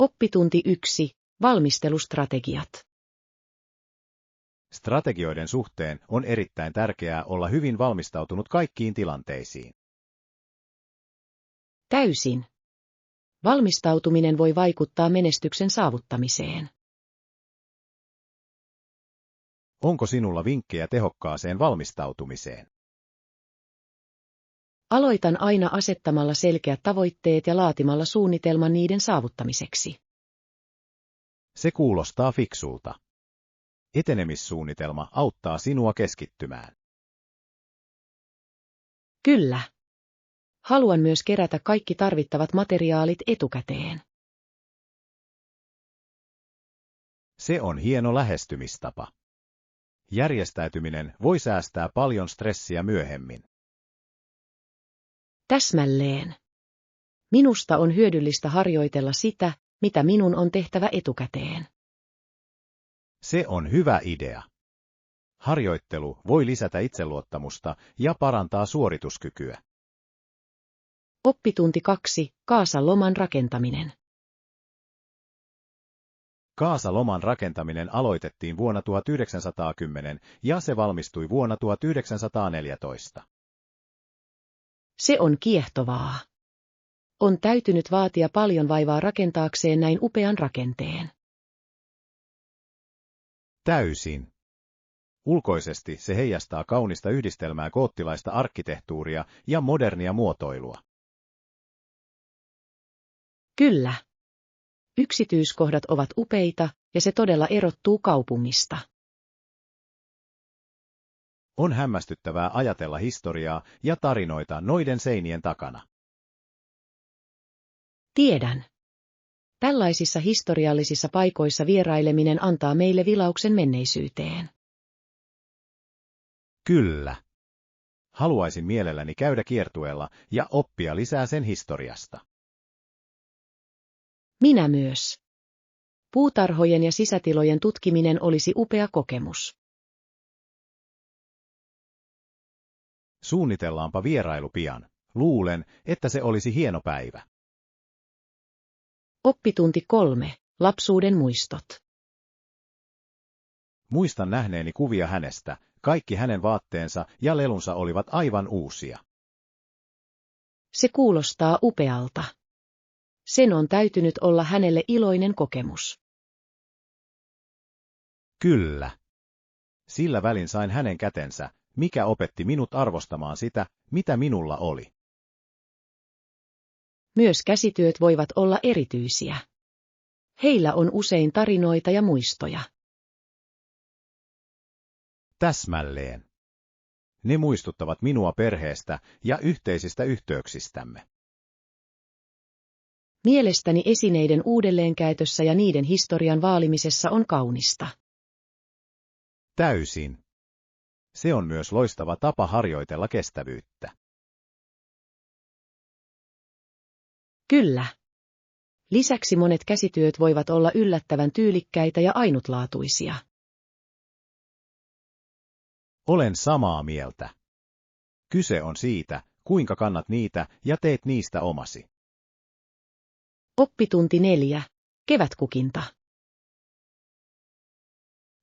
Oppitunti 1. Valmistelustrategiat. Strategioiden suhteen on erittäin tärkeää olla hyvin valmistautunut kaikkiin tilanteisiin. Täysin. Valmistautuminen voi vaikuttaa menestyksen saavuttamiseen. Onko sinulla vinkkejä tehokkaaseen valmistautumiseen? Aloitan aina asettamalla selkeät tavoitteet ja laatimalla suunnitelman niiden saavuttamiseksi. Se kuulostaa fiksulta. Etenemissuunnitelma auttaa sinua keskittymään. Kyllä. Haluan myös kerätä kaikki tarvittavat materiaalit etukäteen. Se on hieno lähestymistapa. Järjestäytyminen voi säästää paljon stressiä myöhemmin. Täsmälleen. Minusta on hyödyllistä harjoitella sitä, mitä minun on tehtävä etukäteen. Se on hyvä idea. Harjoittelu voi lisätä itseluottamusta ja parantaa suorituskykyä. Oppitunti 2. Kaasan loman rakentaminen. Kaasa-loman rakentaminen aloitettiin vuonna 1910 ja se valmistui vuonna 1914. Se on kiehtovaa. On täytynyt vaatia paljon vaivaa rakentaakseen näin upean rakenteen. Täysin. Ulkoisesti se heijastaa kaunista yhdistelmää goottilaista arkkitehtuuria ja modernia muotoilua. Kyllä. Yksityiskohdat ovat upeita ja se todella erottuu kaupungista. On hämmästyttävää ajatella historiaa ja tarinoita noiden seinien takana. Tiedän. Tällaisissa historiallisissa paikoissa vieraileminen antaa meille vilauksen menneisyyteen. Kyllä. Haluaisin mielelläni käydä kiertueella ja oppia lisää sen historiasta. Minä myös. Puutarhojen ja sisätilojen tutkiminen olisi upea kokemus. Suunnitellaanpa vierailu pian. Luulen, että se olisi hieno päivä. Oppitunti 3. Lapsuuden muistot. Muistan nähneeni kuvia hänestä, kaikki hänen vaatteensa ja lelunsa olivat aivan uusia. Se kuulostaa upealta. Sen on täytynyt olla hänelle iloinen kokemus. Kyllä. Sillä välin sain hänen kätensä, mikä opetti minut arvostamaan sitä, mitä minulla oli. Myös käsityöt voivat olla erityisiä. Heillä on usein tarinoita ja muistoja. Täsmälleen. Ne muistuttavat minua perheestä ja yhteisistä yhteyksistämme. Mielestäni esineiden uudelleenkäytössä ja niiden historian vaalimisessa on kaunista. Täysin. Se on myös loistava tapa harjoitella kestävyyttä. Kyllä. Lisäksi monet käsityöt voivat olla yllättävän tyylikkäitä ja ainutlaatuisia. Olen samaa mieltä. Kyse on siitä, kuinka kannat niitä ja teet niistä omasi. Oppitunti 4. Kevätkukinta.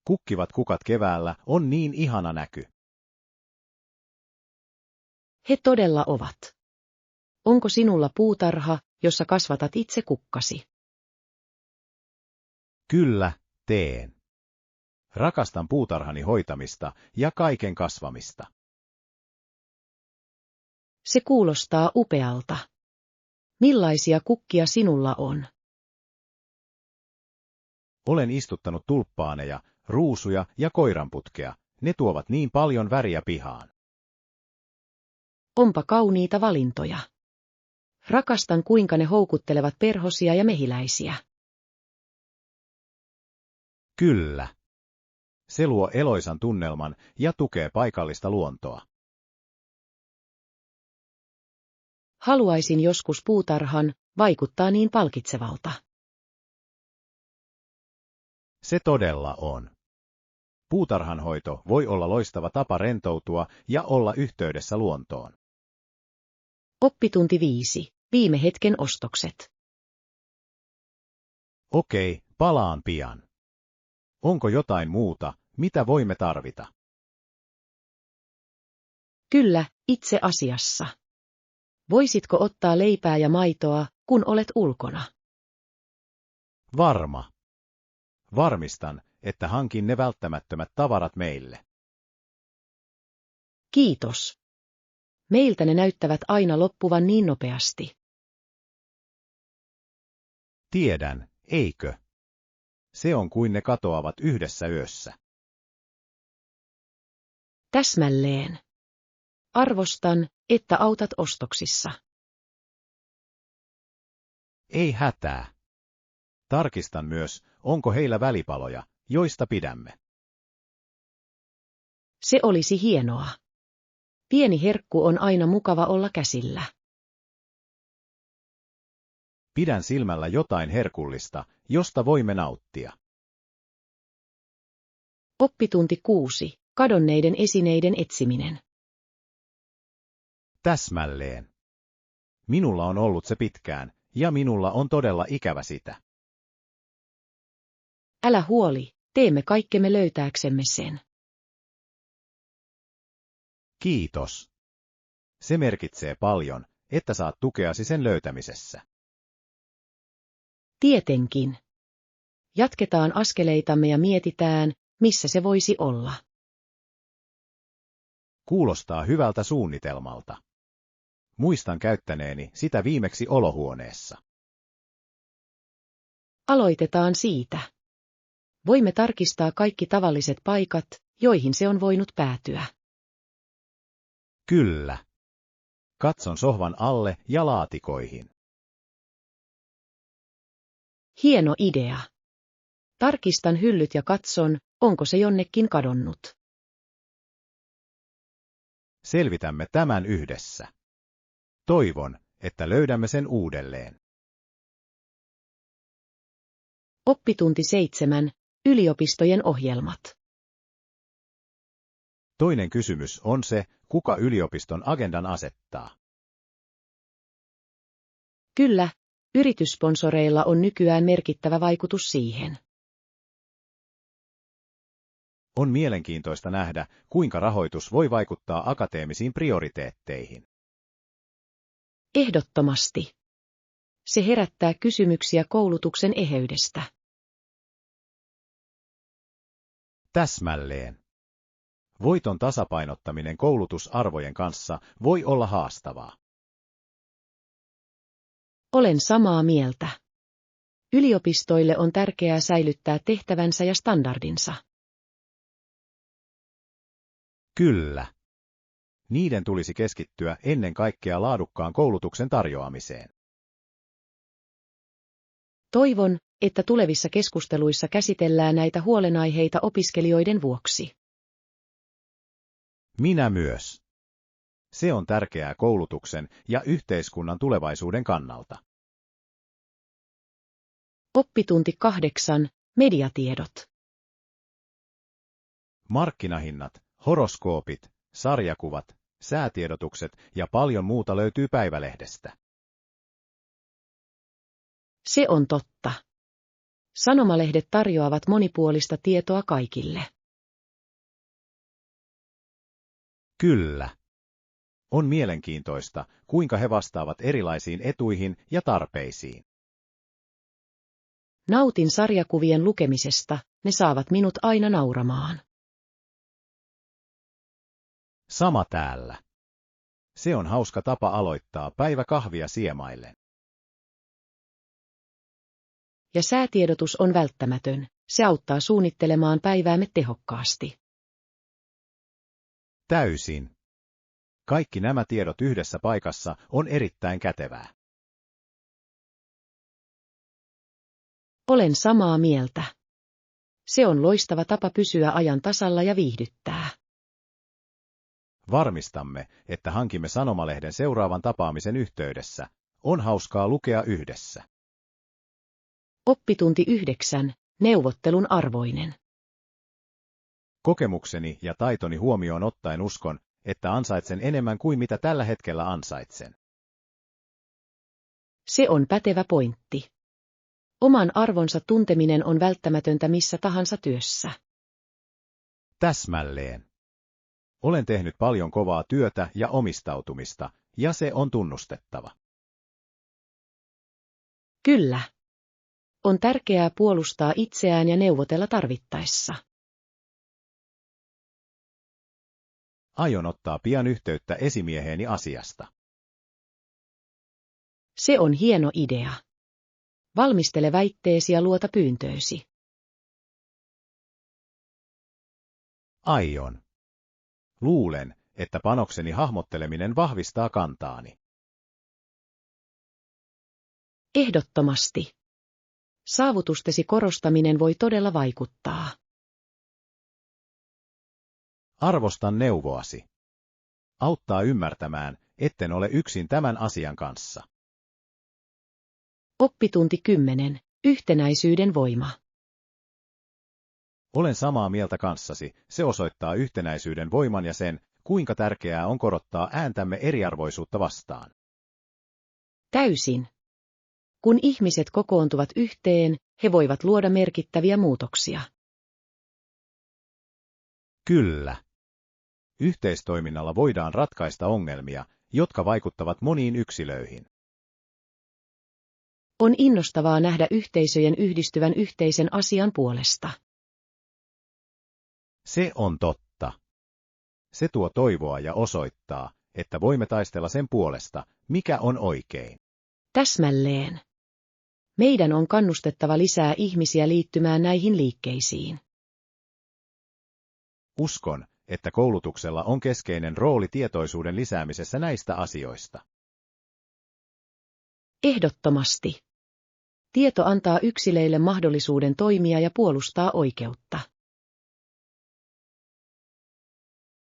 Kukkivat kukat keväällä on niin ihana näky. He todella ovat. Onko sinulla puutarha, jossa kasvatat itse kukkasi? Kyllä, teen. Rakastan puutarhani hoitamista ja kaiken kasvamista. Se kuulostaa upealta. Millaisia kukkia sinulla on? Olen istuttanut tulppaaneja, ruusuja ja koiranputkea. Ne tuovat niin paljon väriä pihaan. Onpa kauniita valintoja. Rakastan, kuinka ne houkuttelevat perhosia ja mehiläisiä. Kyllä. Se luo eloisan tunnelman ja tukee paikallista luontoa. Haluaisin joskus puutarhan, vaikuttaa niin palkitsevalta. Se todella on. Puutarhanhoito voi olla loistava tapa rentoutua ja olla yhteydessä luontoon. Oppitunti 5. Viime hetken ostokset. Okei, palaan pian. Onko jotain muuta, mitä voimme tarvita? Kyllä, itse asiassa. Voisitko ottaa leipää ja maitoa, kun olet ulkona? Varma. Varmistan, että hankin ne välttämättömät tavarat meille. Kiitos. Meiltä ne näyttävät aina loppuvan niin nopeasti. Tiedän, eikö? Se on kuin ne katoavat yhdessä yössä. Täsmälleen. Arvostan, että autat ostoksissa. Ei hätää. Tarkistan myös, onko heillä välipaloja, joista pidämme. Se olisi hienoa. Pieni herkku on aina mukava olla käsillä. Pidän silmällä jotain herkullista, josta voimme nauttia. Oppitunti 6. Kadonneiden esineiden etsiminen. Täsmälleen. Minulla on ollut se pitkään, ja minulla on todella ikävä sitä. Älä huoli, teemme kaikkemme löytääksemme sen. Kiitos. Se merkitsee paljon, että saat tukeasi sen löytämisessä. Tietenkin. Jatketaan askeleitamme ja mietitään, missä se voisi olla. Kuulostaa hyvältä suunnitelmalta. Muistan käyttäneeni sitä viimeksi olohuoneessa. Aloitetaan siitä. Voimme tarkistaa kaikki tavalliset paikat, joihin se on voinut päätyä. Kyllä. Katson sohvan alle ja laatikoihin. Hieno idea. Tarkistan hyllyt ja katson, onko se jonnekin kadonnut. Selvitämme tämän yhdessä. Toivon, että löydämme sen uudelleen. Oppitunti 7. Yliopistojen ohjelmat. Toinen kysymys on se, kuka yliopiston agendan asettaa. Kyllä, yrityssponsoreilla on nykyään merkittävä vaikutus siihen. On mielenkiintoista nähdä, kuinka rahoitus voi vaikuttaa akateemisiin prioriteetteihin. Ehdottomasti. Se herättää kysymyksiä koulutuksen eheydestä. Täsmälleen. Voiton tasapainottaminen koulutusarvojen kanssa voi olla haastavaa. Olen samaa mieltä. Yliopistoille on tärkeää säilyttää tehtävänsä ja standardinsa. Kyllä. Niiden tulisi keskittyä ennen kaikkea laadukkaan koulutuksen tarjoamiseen. Toivon, että tulevissa keskusteluissa käsitellään näitä huolenaiheita opiskelijoiden vuoksi. Minä myös. Se on tärkeää koulutuksen ja yhteiskunnan tulevaisuuden kannalta. Oppitunti 8. Mediatiedot. Markkinahinnat, horoskoopit, sarjakuvat, säätiedotukset ja paljon muuta löytyy päivälehdestä. Se on totta. Sanomalehdet tarjoavat monipuolista tietoa kaikille. Kyllä. On mielenkiintoista, kuinka he vastaavat erilaisiin etuihin ja tarpeisiin. Nautin sarjakuvien lukemisesta, ne saavat minut aina nauramaan. Sama täällä. Se on hauska tapa aloittaa päivä kahvia siemaillen. Ja säätiedotus on välttämätön, se auttaa suunnittelemaan päiväämme tehokkaasti. Täysin. Kaikki nämä tiedot yhdessä paikassa on erittäin kätevää. Olen samaa mieltä. Se on loistava tapa pysyä ajan tasalla ja viihdyttää. Varmistamme, että hankimme sanomalehden seuraavan tapaamisen yhteydessä. On hauskaa lukea yhdessä. Oppitunti 9. Neuvottelun arvoinen. Kokemukseni ja taitoni huomioon ottaen uskon, että ansaitsen enemmän kuin mitä tällä hetkellä ansaitsen. Se on pätevä pointti. Oman arvonsa tunteminen on välttämätöntä missä tahansa työssä. Täsmälleen. Olen tehnyt paljon kovaa työtä ja omistautumista, ja se on tunnustettava. Kyllä. On tärkeää puolustaa itseään ja neuvotella tarvittaessa. Aion ottaa pian yhteyttä esimieheeni asiasta. Se on hieno idea. Valmistele väitteesi ja luota pyyntöösi. Aion. Luulen, että panokseni hahmotteleminen vahvistaa kantaani. Ehdottomasti. Saavutustesi korostaminen voi todella vaikuttaa. Arvostan neuvoasi. Auttaa ymmärtämään, etten ole yksin tämän asian kanssa. Oppitunti 10. Yhtenäisyyden voima. Olen samaa mieltä kanssasi, se osoittaa yhtenäisyyden voiman ja sen, kuinka tärkeää on korottaa ääntämme eriarvoisuutta vastaan. Täysin. Kun ihmiset kokoontuvat yhteen, he voivat luoda merkittäviä muutoksia. Kyllä. Yhteistoiminnalla voidaan ratkaista ongelmia, jotka vaikuttavat moniin yksilöihin. On innostavaa nähdä yhteisöjen yhdistyvän yhteisen asian puolesta. Se on totta. Se tuo toivoa ja osoittaa, että voimme taistella sen puolesta, mikä on oikein. Täsmälleen. Meidän on kannustettava lisää ihmisiä liittymään näihin liikkeisiin. Uskon, että koulutuksella on keskeinen rooli tietoisuuden lisäämisessä näistä asioista. Ehdottomasti. Tieto antaa yksilöille mahdollisuuden toimia ja puolustaa oikeutta.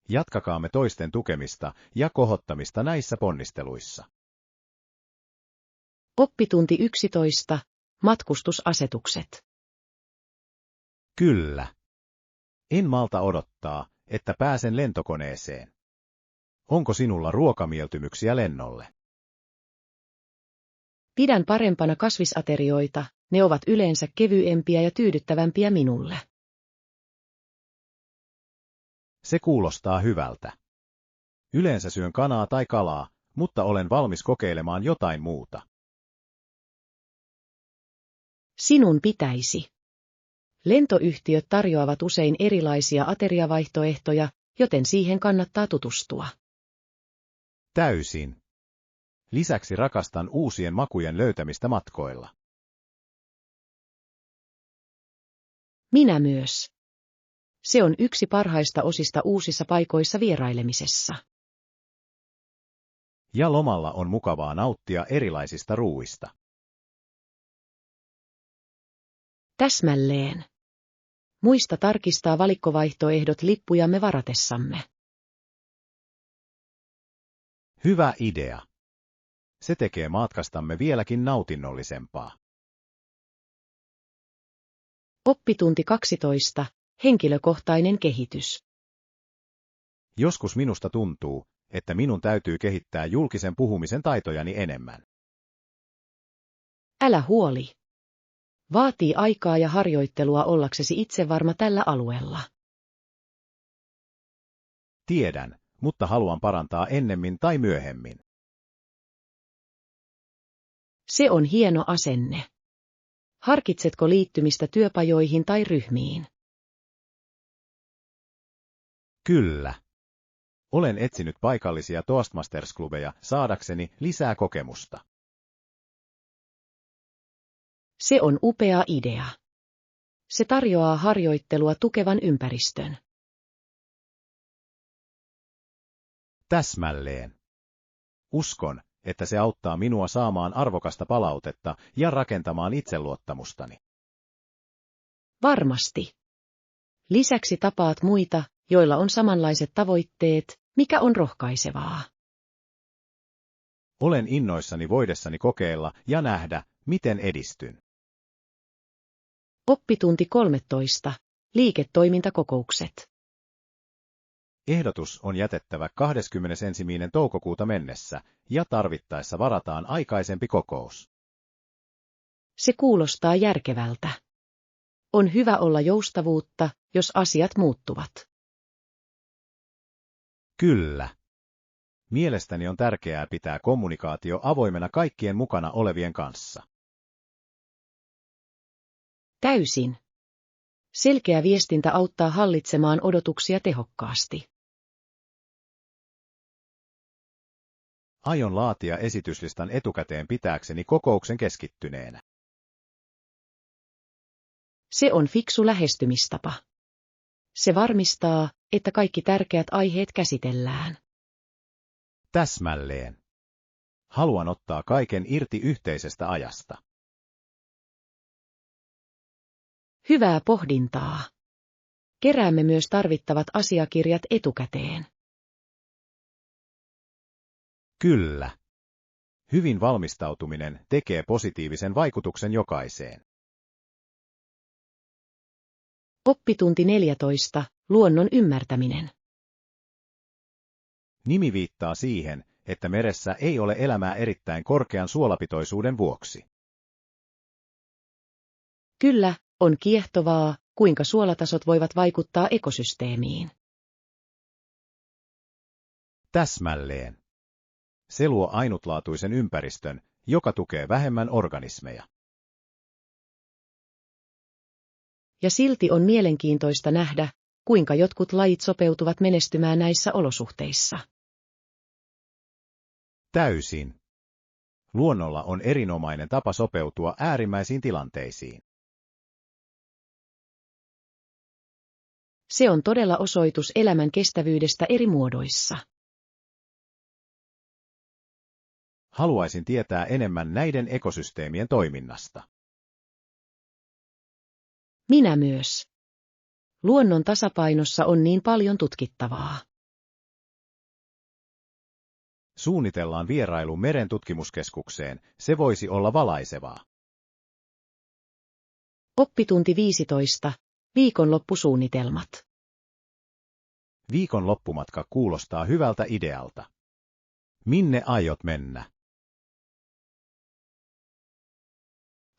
Jatkakaamme toisten tukemista ja kohottamista näissä ponnisteluissa. Oppitunti 11. Matkustusasetukset. Kyllä. En malta odottaa, että pääsen lentokoneeseen. Onko sinulla ruokamieltymyksiä lennolle? Pidän parempana kasvisaterioita, ne ovat yleensä kevyempiä ja tyydyttävämpiä minulle. Se kuulostaa hyvältä. Yleensä syön kanaa tai kalaa, mutta olen valmis kokeilemaan jotain muuta. Sinun pitäisi. Lentoyhtiöt tarjoavat usein erilaisia ateriavaihtoehtoja, joten siihen kannattaa tutustua. Täysin. Lisäksi rakastan uusien makujen löytämistä matkoilla. Minä myös. Se on yksi parhaista osista uusissa paikoissa vierailemisessa. Ja lomalla on mukavaa nauttia erilaisista ruuista. Täsmälleen. Muista tarkistaa valikkovaihtoehdot lippujamme varatessamme. Hyvä idea. Se tekee matkastamme vieläkin nautinnollisempaa. Oppitunti 12. Henkilökohtainen kehitys. Joskus minusta tuntuu, että minun täytyy kehittää julkisen puhumisen taitojani enemmän. Älä huoli. Vaatii aikaa ja harjoittelua ollaksesi itsevarma tällä alueella. Tiedän, mutta haluan parantaa ennemmin tai myöhemmin. Se on hieno asenne. Harkitsetko liittymistä työpajoihin tai ryhmiin? Kyllä. Olen etsinyt paikallisia Toastmasters-klubeja saadakseni lisää kokemusta. Se on upea idea. Se tarjoaa harjoittelua tukevan ympäristön. Täsmälleen. Uskon, että se auttaa minua saamaan arvokasta palautetta ja rakentamaan itseluottamustani. Varmasti. Lisäksi tapaat muita, joilla on samanlaiset tavoitteet, mikä on rohkaisevaa. Olen innoissani voidessani kokeilla ja nähdä, miten edistyn. Oppitunti 13. Liiketoimintakokoukset. Ehdotus on jätettävä 21. toukokuuta mennessä ja tarvittaessa varataan aikaisempi kokous. Se kuulostaa järkevältä. On hyvä olla joustavuutta, jos asiat muuttuvat. Kyllä. Mielestäni on tärkeää pitää kommunikaatio avoimena kaikkien mukana olevien kanssa. Täysin. Selkeä viestintä auttaa hallitsemaan odotuksia tehokkaasti. Aion laatia esityslistan etukäteen pitääkseni kokouksen keskittyneenä. Se on fiksu lähestymistapa. Se varmistaa, että kaikki tärkeät aiheet käsitellään. Täsmälleen. Haluan ottaa kaiken irti yhteisestä ajasta. Hyvää pohdintaa. Keräämme myös tarvittavat asiakirjat etukäteen. Kyllä. Hyvin valmistautuminen tekee positiivisen vaikutuksen jokaiseen. Oppitunti 14. Luonnon ymmärtäminen. Nimi viittaa siihen, että meressä ei ole elämää erittäin korkean suolapitoisuuden vuoksi. Kyllä, on kiehtovaa, kuinka suolatasot voivat vaikuttaa ekosysteemiin. Täsmälleen. Se luo ainutlaatuisen ympäristön, joka tukee vähemmän organismeja. Ja silti on mielenkiintoista nähdä, kuinka jotkut lajit sopeutuvat menestymään näissä olosuhteissa. Täysin. Luonnolla on erinomainen tapa sopeutua äärimmäisiin tilanteisiin. Se on todella osoitus elämän kestävyydestä eri muodoissa. Haluaisin tietää enemmän näiden ekosysteemien toiminnasta. Minä myös. Luonnon tasapainossa on niin paljon tutkittavaa. Suunnitellaan vierailu merentutkimuskeskukseen, se voisi olla valaisevaa. Oppitunti 15. Viikonloppusuunnitelmat. Viikonloppumatka kuulostaa hyvältä idealta. Minne aiot mennä?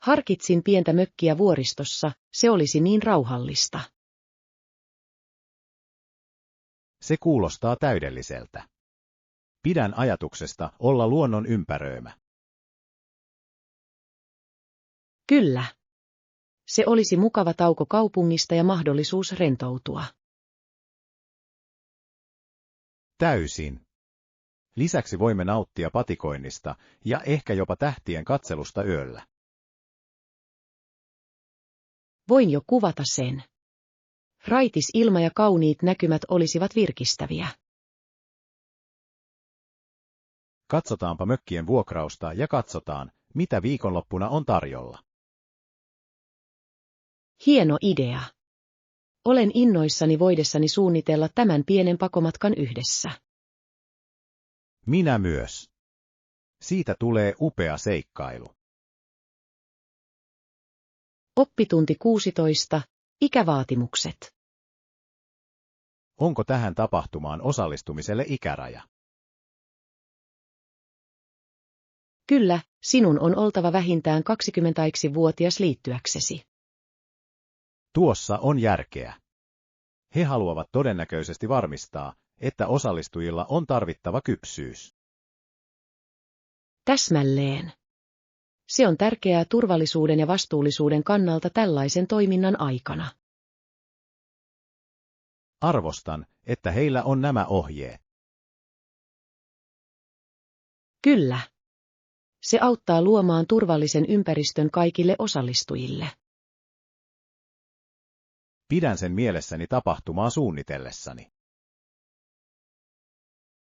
Harkitsin pientä mökkiä vuoristossa, se olisi niin rauhallista. Se kuulostaa täydelliseltä. Pidän ajatuksesta olla luonnon ympäröimä. Kyllä. Se olisi mukava tauko kaupungista ja mahdollisuus rentoutua. Täysin. Lisäksi voimme nauttia patikoinnista ja ehkä jopa tähtien katselusta yöllä. Voin jo kuvata sen. Raitis ilma ja kauniit näkymät olisivat virkistäviä. Katsotaanpa mökkien vuokrausta ja katsotaan, mitä viikonloppuna on tarjolla. Hieno idea. Olen innoissani voidessani suunnitella tämän pienen pakomatkan yhdessä. Minä myös. Siitä tulee upea seikkailu. Oppitunti 16. Ikävaatimukset. Onko tähän tapahtumaan osallistumiselle ikäraja? Kyllä, sinun on oltava vähintään 20-vuotias liittyäksesi. Tuossa on järkeä. He haluavat todennäköisesti varmistaa, että osallistujilla on tarvittava kypsyys. Täsmälleen. Se on tärkeää turvallisuuden ja vastuullisuuden kannalta tällaisen toiminnan aikana. Arvostan, että heillä on nämä ohjeet. Kyllä. Se auttaa luomaan turvallisen ympäristön kaikille osallistujille. Pidän sen mielessäni tapahtumaa suunnitellessani.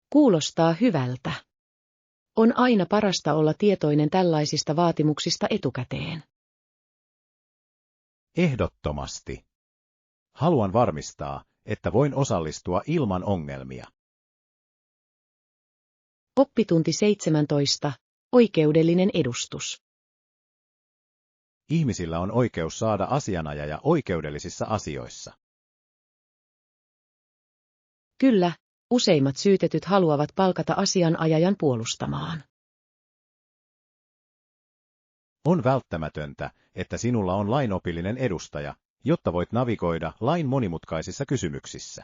Kuulostaa hyvältä. On aina parasta olla tietoinen tällaisista vaatimuksista etukäteen. Ehdottomasti. Haluan varmistaa, että voin osallistua ilman ongelmia. Oppitunti 17. Oikeudellinen edustus. Ihmisillä on oikeus saada asianajaja oikeudellisissa asioissa. Kyllä, useimmat syytetyt haluavat palkata asianajajan puolustamaan. On välttämätöntä, että sinulla on lainopillinen edustaja, jotta voit navigoida lain monimutkaisissa kysymyksissä.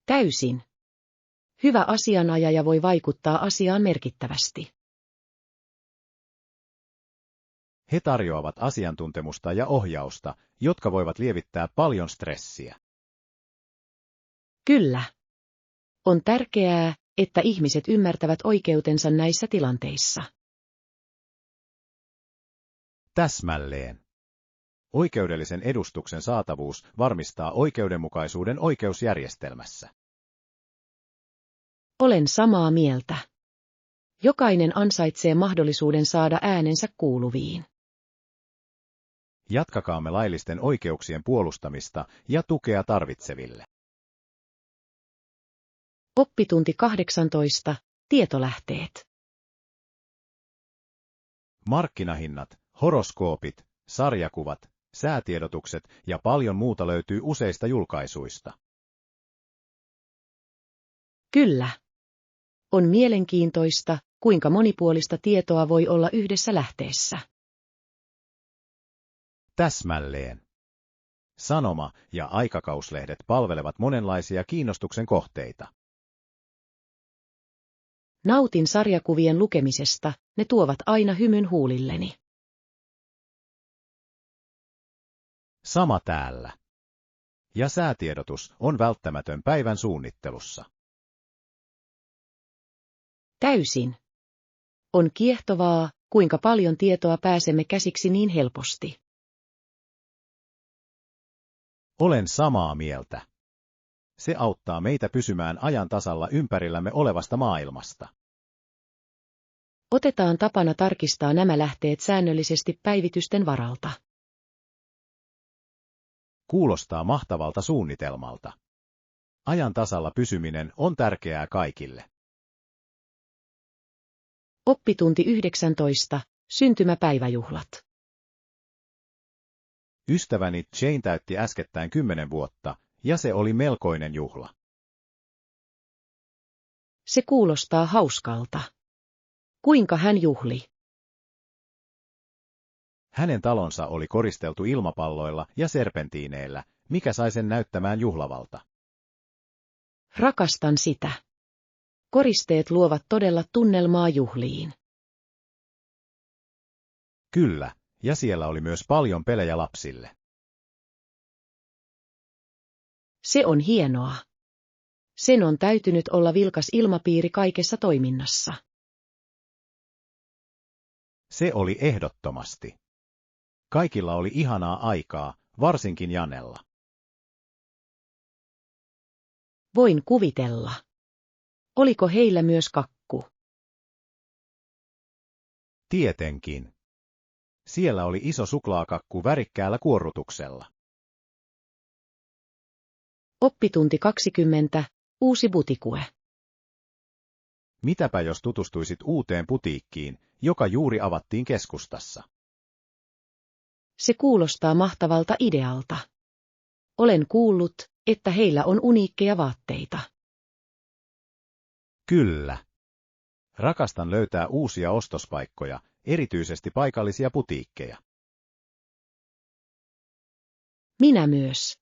Täysin. Hyvä asianajaja voi vaikuttaa asiaan merkittävästi. He tarjoavat asiantuntemusta ja ohjausta, jotka voivat lievittää paljon stressiä. Kyllä. On tärkeää, että ihmiset ymmärtävät oikeutensa näissä tilanteissa. Täsmälleen. Oikeudellisen edustuksen saatavuus varmistaa oikeudenmukaisuuden oikeusjärjestelmässä. Olen samaa mieltä. Jokainen ansaitsee mahdollisuuden saada äänensä kuuluviin. Jatkakaamme laillisten oikeuksien puolustamista ja tukea tarvitseville. Oppitunti 18. Tietolähteet. Markkinahinnat, horoskoopit, sarjakuvat, säätiedotukset ja paljon muuta löytyy useista julkaisuista. Kyllä. On mielenkiintoista, kuinka monipuolista tietoa voi olla yhdessä lähteessä. Täsmälleen. Sanoma- ja aikakauslehdet palvelevat monenlaisia kiinnostuksen kohteita. Nautin sarjakuvien lukemisesta, ne tuovat aina hymyn huulilleni. Sama täällä. Ja säätiedotus on välttämätön päivän suunnittelussa. Täysin. On kiehtovaa, kuinka paljon tietoa pääsemme käsiksi niin helposti. Olen samaa mieltä. Se auttaa meitä pysymään ajan tasalla ympärillämme olevasta maailmasta. Otetaan tapana tarkistaa nämä lähteet säännöllisesti päivitysten varalta. Kuulostaa mahtavalta suunnitelmalta. Ajan tasalla pysyminen on tärkeää kaikille. Oppitunti 19. Syntymäpäiväjuhlat. Ystäväni Jane täytti äskettäin 10 vuotta, ja se oli melkoinen juhla. Se kuulostaa hauskalta. Kuinka hän juhli? Hänen talonsa oli koristeltu ilmapalloilla ja serpentiineillä, mikä sai sen näyttämään juhlavalta. Rakastan sitä. Koristeet luovat todella tunnelmaa juhliin. Kyllä, ja siellä oli myös paljon pelejä lapsille. Se on hienoa. Sen on täytynyt olla vilkas ilmapiiri kaikessa toiminnassa. Se oli ehdottomasti. Kaikilla oli ihanaa aikaa, varsinkin Janella. Voin kuvitella. Oliko heillä myös kakku? Tietenkin. Siellä oli iso suklaakakku värikkäällä kuorrutuksella. Oppitunti 20. Uusi butikue. Mitäpä jos tutustuisit uuteen putiikkiin, joka juuri avattiin keskustassa? Se kuulostaa mahtavalta idealta. Olen kuullut, että heillä on uniikkeja vaatteita. Kyllä. Rakastan löytää uusia ostospaikkoja, erityisesti paikallisia putiikkeja. Minä myös.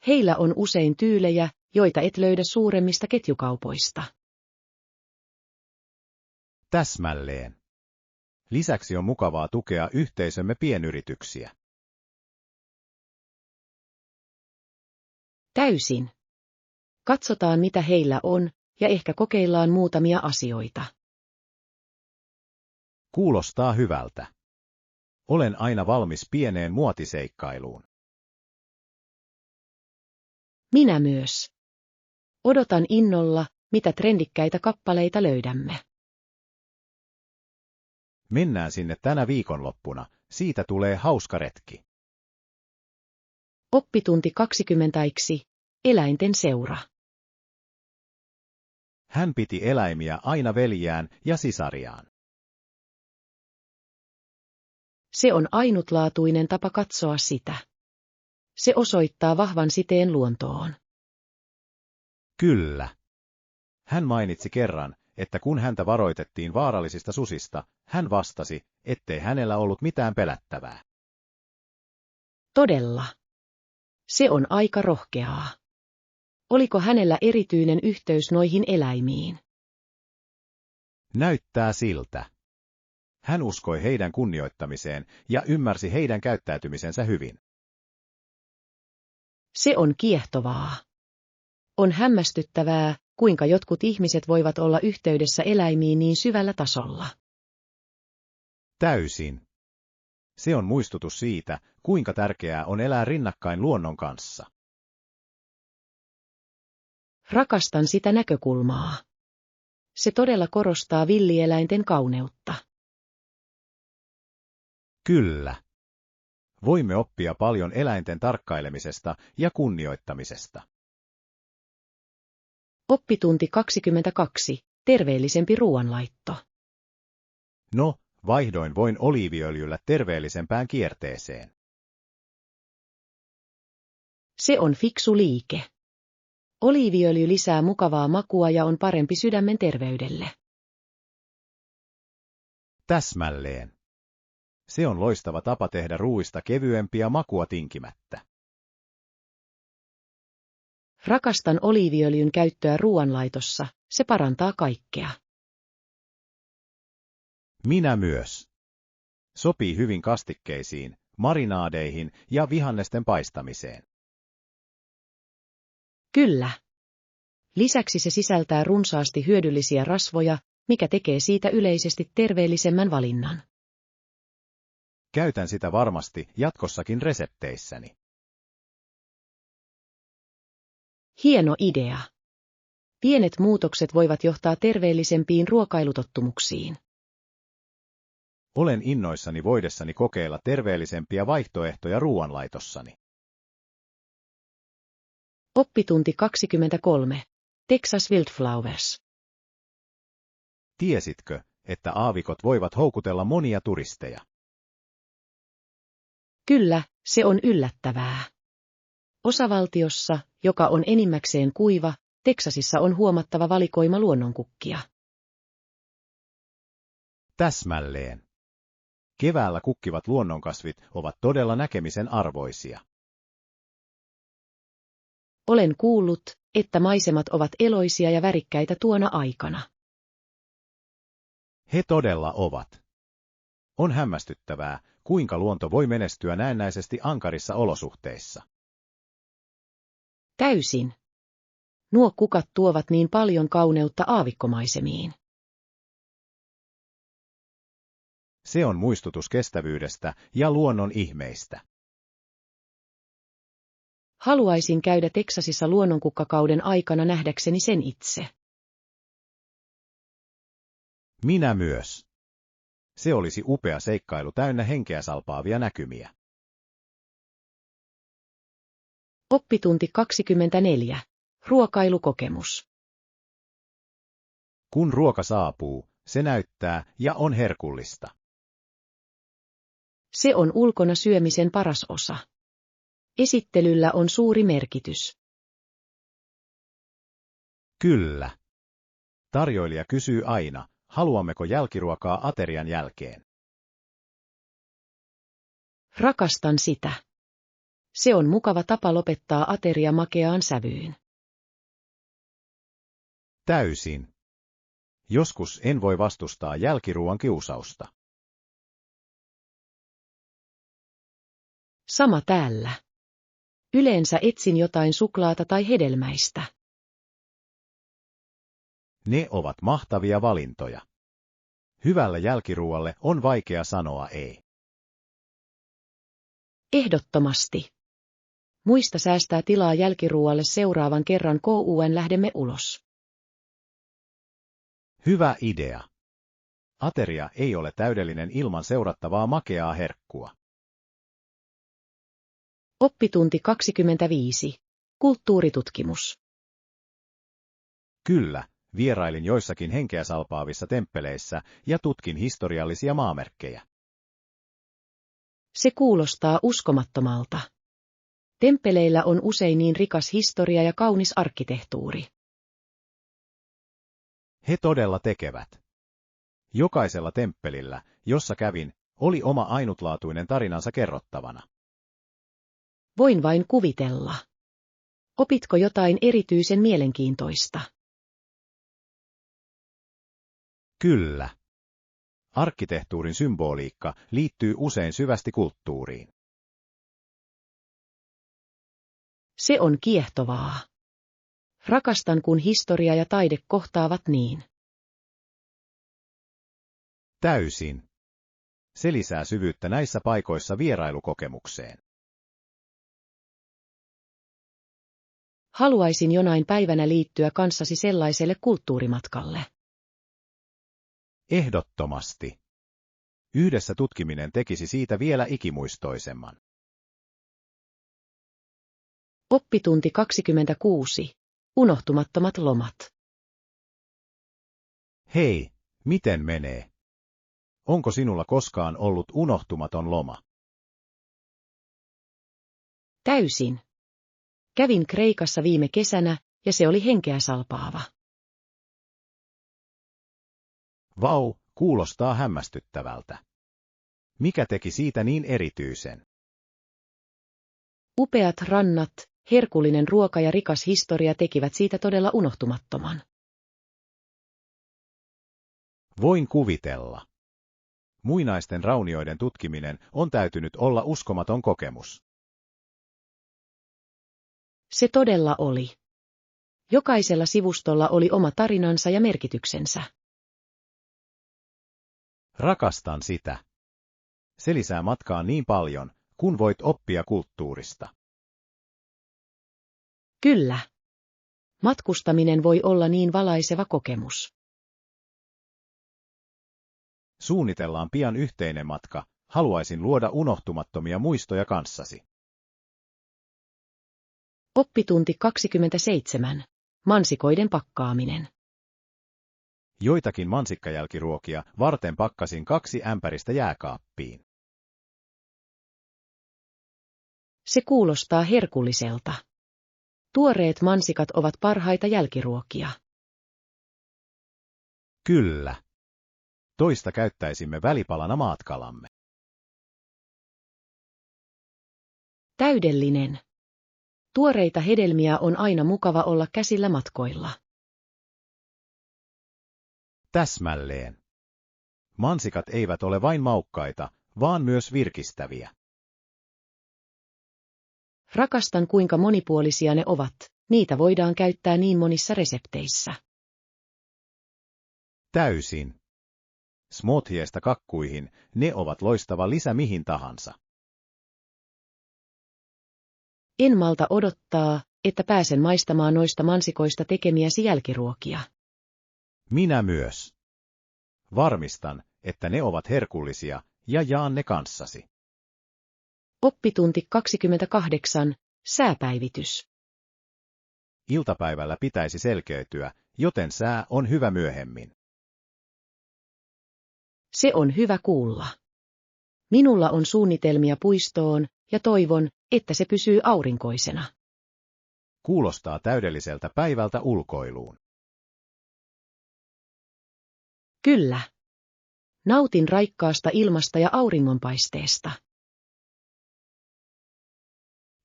Heillä on usein tyylejä, joita et löydä suuremmista ketjukaupoista. Täsmälleen. Lisäksi on mukavaa tukea yhteisömme pienyrityksiä. Täysin. Katsotaan mitä heillä on, ja ehkä kokeillaan muutamia asioita. Kuulostaa hyvältä. Olen aina valmis pieneen muotiseikkailuun. Minä myös. Odotan innolla, mitä trendikkäitä kappaleita löydämme. Mennään sinne tänä viikonloppuna, siitä tulee hauska retki. Oppitunti 20. Eläinten seura. Hän piti eläimiä aina veljiään ja sisariaan. Se on ainutlaatuinen tapa katsoa sitä. Se osoittaa vahvan siteen luontoon. Kyllä. Hän mainitsi kerran, että kun häntä varoitettiin vaarallisista susista, hän vastasi, ettei hänellä ollut mitään pelättävää. Todella. Se on aika rohkeaa. Oliko hänellä erityinen yhteys noihin eläimiin? Näyttää siltä. Hän uskoi heidän kunnioittamiseen ja ymmärsi heidän käyttäytymisensä hyvin. Se on kiehtovaa. On hämmästyttävää, kuinka jotkut ihmiset voivat olla yhteydessä eläimiin niin syvällä tasolla. Täysin. Se on muistutus siitä, kuinka tärkeää on elää rinnakkain luonnon kanssa. Rakastan sitä näkökulmaa. Se todella korostaa villieläinten kauneutta. Kyllä. Voimme oppia paljon eläinten tarkkailemisesta ja kunnioittamisesta. Oppitunti 22. Terveellisempi ruoanlaitto. No, vaihdoin voin oliiviöljyllä terveellisempään kierteeseen. Se on fiksu liike. Oliiviöljy lisää mukavaa makua ja on parempi sydämen terveydelle. Täsmälleen. Se on loistava tapa tehdä ruuista kevyempiä makua tinkimättä. Rakastan oliiviöljyn käyttöä ruoanlaitossa, se parantaa kaikkea. Minä myös. Sopii hyvin kastikkeisiin, marinaadeihin ja vihannesten paistamiseen. Kyllä. Lisäksi se sisältää runsaasti hyödyllisiä rasvoja, mikä tekee siitä yleisesti terveellisemmän valinnan. Käytän sitä varmasti jatkossakin resepteissäni. Hieno idea. Pienet muutokset voivat johtaa terveellisempiin ruokailutottumuksiin. Olen innoissani voidessani kokeilla terveellisempiä vaihtoehtoja ruoanlaitossani. Oppitunti 23. Texas Wildflowers. Tiesitkö, että aavikot voivat houkutella monia turisteja? Kyllä, se on yllättävää. Osavaltiossa, joka on enimmäkseen kuiva, Teksasissa on huomattava valikoima luonnonkukkia. Täsmälleen. Keväällä kukkivat luonnonkasvit ovat todella näkemisen arvoisia. Olen kuullut, että maisemat ovat eloisia ja värikkäitä tuona aikana. He todella ovat. On hämmästyttävää, kuinka luonto voi menestyä näennäisesti ankarissa olosuhteissa. Täysin. Nuo kukat tuovat niin paljon kauneutta aavikkomaisemiin. Se on muistutus kestävyydestä ja luonnon ihmeistä. Haluaisin käydä Teksasissa luonnonkukkakauden aikana nähdäkseni sen itse. Minä myös. Se olisi upea seikkailu täynnä henkeä salpaavia näkymiä. Oppitunti 24. Ruokailukokemus. Kun ruoka saapuu, se näyttää ja on herkullista. Se on ulkona syömisen paras osa. Esittelyllä on suuri merkitys. Kyllä. Tarjoilija kysyy aina, haluammeko jälkiruokaa aterian jälkeen. Rakastan sitä. Se on mukava tapa lopettaa ateria makeaan sävyyn. Täysin. Joskus en voi vastustaa jälkiruoan kiusausta. Sama täällä. Yleensä etsin jotain suklaata tai hedelmäistä. Ne ovat mahtavia valintoja. Hyvällä jälkiruoalle on vaikea sanoa ei. Ehdottomasti. Muista säästää tilaa jälkiruoalle seuraavan kerran kun lähdemme ulos. Hyvä idea. Ateria ei ole täydellinen ilman seurattavaa makeaa herkkua. Oppitunti 25. Kulttuuritutkimus. Kyllä, vierailin joissakin henkeä salpaavissa temppeleissä ja tutkin historiallisia maamerkkejä. Se kuulostaa uskomattomalta. Temppeleillä on usein niin rikas historia ja kaunis arkkitehtuuri. He todella tekevät. Jokaisella temppelillä, jossa kävin, oli oma ainutlaatuinen tarinansa kerrottavana. Voin vain kuvitella. Opitko jotain erityisen mielenkiintoista? Kyllä. Arkkitehtuurin symboliikka liittyy usein syvästi kulttuuriin. Se on kiehtovaa. Rakastan, kun historia ja taide kohtaavat niin. Täysin. Se lisää syvyyttä näissä paikoissa vierailukokemukseen. Haluaisin jonain päivänä liittyä kanssasi sellaiselle kulttuurimatkalle. Ehdottomasti. Yhdessä tutkiminen tekisi siitä vielä ikimuistoisemman. Oppitunti 26. Unohtumattomat lomat. Hei, miten menee? Onko sinulla koskaan ollut unohtumaton loma? Täysin. Kävin Kreikassa viime kesänä, ja se oli henkeä salpaava. Vau, kuulostaa hämmästyttävältä. Mikä teki siitä niin erityisen? Upeat rannat, herkullinen ruoka ja rikas historia tekivät siitä todella unohtumattoman. Voin kuvitella. Muinaisten raunioiden tutkiminen on täytynyt olla uskomaton kokemus. Se todella oli. Jokaisella sivustolla oli oma tarinansa ja merkityksensä. Rakastan sitä. Se lisää matkaan niin paljon, kun voit oppia kulttuurista. Kyllä. Matkustaminen voi olla niin valaiseva kokemus. Suunnitellaan pian yhteinen matka, haluaisin luoda unohtumattomia muistoja kanssasi. Oppitunti 27. Mansikoiden pakkaaminen. Joitakin mansikkajälkiruokia varten pakkasin 2 ämpäristä jääkaappiin. Se kuulostaa herkulliselta. Tuoreet mansikat ovat parhaita jälkiruokia. Kyllä. Toista käyttäisimme välipalana maatkalamme. Täydellinen. Tuoreita hedelmiä on aina mukava olla käsillä matkoilla. Täsmälleen. Mansikat eivät ole vain maukkaita, vaan myös virkistäviä. Rakastan, kuinka monipuolisia ne ovat. Niitä voidaan käyttää niin monissa resepteissä. Täysin. Smoothieista kakkuihin, ne ovat loistava lisä mihin tahansa. En malta odottaa, että pääsen maistamaan noista mansikoista tekemiäsi jälkiruokia. Minä myös. Varmistan, että ne ovat herkullisia, ja jaan ne kanssasi. Oppitunti 28. Sääpäivitys. Iltapäivällä pitäisi selkeytyä, joten sää on hyvä myöhemmin. Se on hyvä kuulla. Minulla on suunnitelmia puistoon, ja toivon, että se pysyy aurinkoisena. Kuulostaa täydelliseltä päivältä ulkoiluun. Kyllä. Nautin raikkaasta ilmasta ja auringonpaisteesta.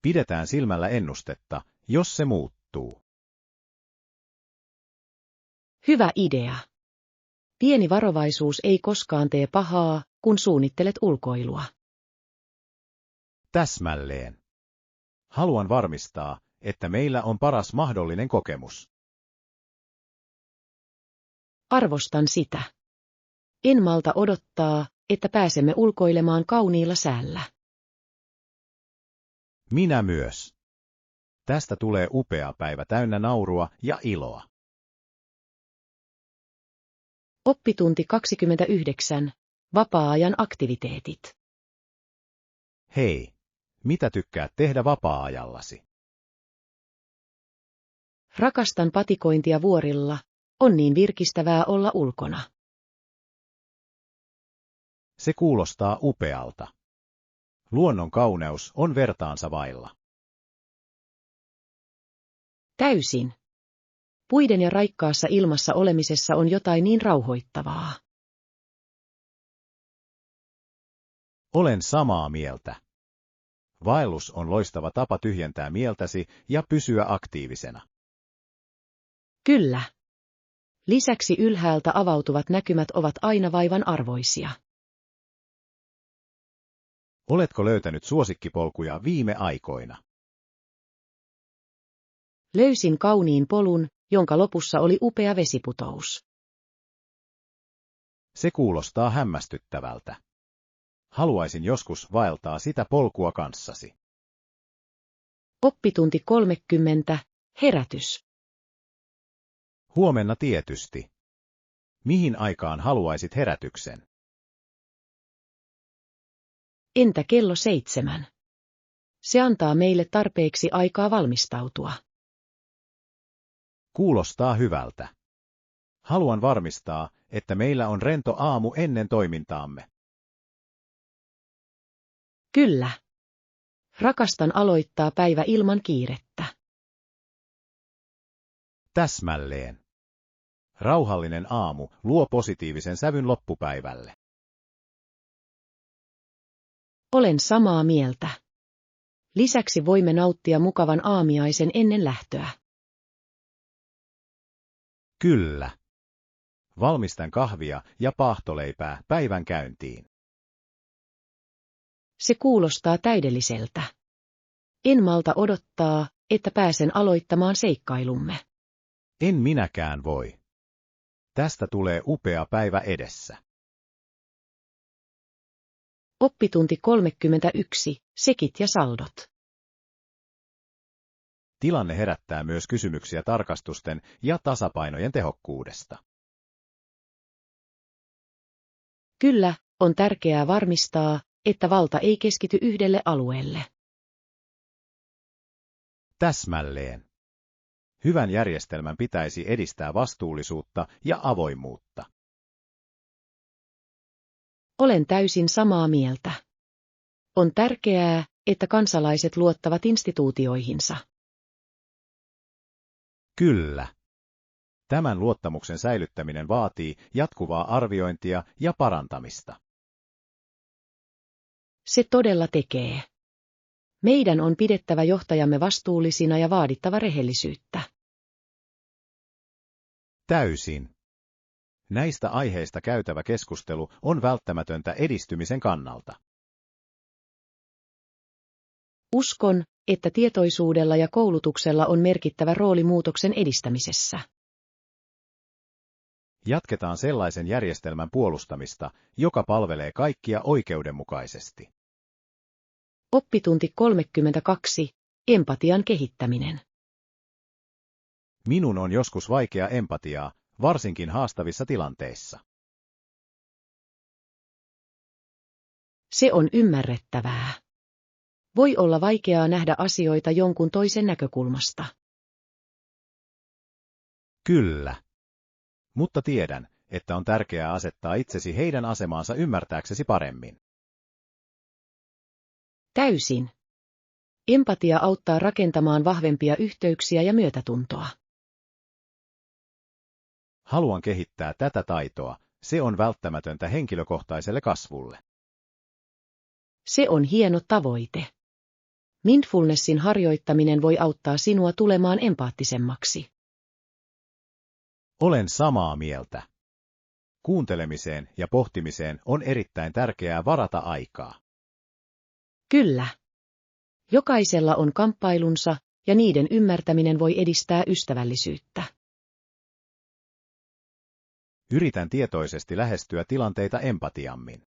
Pidetään silmällä ennustetta, jos se muuttuu. Hyvä idea. Pieni varovaisuus ei koskaan tee pahaa, kun suunnittelet ulkoilua. Täsmälleen. Haluan varmistaa, että meillä on paras mahdollinen kokemus. Arvostan sitä. En malta odottaa, että pääsemme ulkoilemaan kauniilla säällä. Minä myös. Tästä tulee upea päivä täynnä naurua ja iloa. Oppitunti 29. Vapaa-ajan aktiviteetit. Hei, mitä tykkäät tehdä vapaa-ajallasi? Rakastan patikointia vuorilla, on niin virkistävää olla ulkona. Se kuulostaa upealta. Luonnon kauneus on vertaansa vailla. Täysin. Puiden ja raikkaassa ilmassa olemisessa on jotain niin rauhoittavaa. Olen samaa mieltä. Vaellus on loistava tapa tyhjentää mieltäsi ja pysyä aktiivisena. Kyllä. Lisäksi ylhäältä avautuvat näkymät ovat aina vaivan arvoisia. Oletko löytänyt suosikkipolkuja viime aikoina? Löysin kauniin polun, jonka lopussa oli upea vesiputous. Se kuulostaa hämmästyttävältä. Haluaisin joskus vaeltaa sitä polkua kanssasi. Oppitunti 30. Herätys. Huomenna tietysti. Mihin aikaan haluaisit herätyksen? Entä kello 7? Se antaa meille tarpeeksi aikaa valmistautua. Kuulostaa hyvältä. Haluan varmistaa, että meillä on rento aamu ennen toimintaamme. Kyllä. Rakastan aloittaa päivä ilman kiirettä. Täsmälleen. Rauhallinen aamu luo positiivisen sävyn loppupäivälle. Olen samaa mieltä. Lisäksi voimme nauttia mukavan aamiaisen ennen lähtöä. Kyllä. Valmistan kahvia ja paahtoleipää päivän käyntiin. Se kuulostaa täydelliseltä. En malta odottaa, että pääsen aloittamaan seikkailumme. En minäkään voi. Tästä tulee upea päivä edessä. Oppitunti 31. Sekit ja saldot. Tilanne herättää myös kysymyksiä tarkastusten ja tasapainojen tehokkuudesta. Kyllä, on tärkeää varmistaa, että valta ei keskity yhdelle alueelle. Täsmälleen. Hyvän järjestelmän pitäisi edistää vastuullisuutta ja avoimuutta. Olen täysin samaa mieltä. On tärkeää, että kansalaiset luottavat instituutioihinsa. Kyllä. Tämän luottamuksen säilyttäminen vaatii jatkuvaa arviointia ja parantamista. Se todella tekee. Meidän on pidettävä johtajamme vastuullisina ja vaadittava rehellisyyttä. Täysin. Näistä aiheista käytävä keskustelu on välttämätöntä edistymisen kannalta. Uskon, että tietoisuudella ja koulutuksella on merkittävä rooli muutoksen edistämisessä. Jatketaan sellaisen järjestelmän puolustamista, joka palvelee kaikkia oikeudenmukaisesti. Oppitunti 32. Empatian kehittäminen. Minun on joskus vaikea empatiaa, varsinkin haastavissa tilanteissa. Se on ymmärrettävää. Voi olla vaikeaa nähdä asioita jonkun toisen näkökulmasta. Kyllä. Mutta tiedän, että on tärkeää asettaa itsesi heidän asemaansa ymmärtääksesi paremmin. Täysin. Empatia auttaa rakentamaan vahvempia yhteyksiä ja myötätuntoa. Haluan kehittää tätä taitoa, se on välttämätöntä henkilökohtaiselle kasvulle. Se on hieno tavoite. Mindfulnessin harjoittaminen voi auttaa sinua tulemaan empaattisemmaksi. Olen samaa mieltä. Kuuntelemiseen ja pohtimiseen on erittäin tärkeää varata aikaa. Kyllä. Jokaisella on kamppailunsa, ja niiden ymmärtäminen voi edistää ystävällisyyttä. Yritän tietoisesti lähestyä tilanteita empatiammin.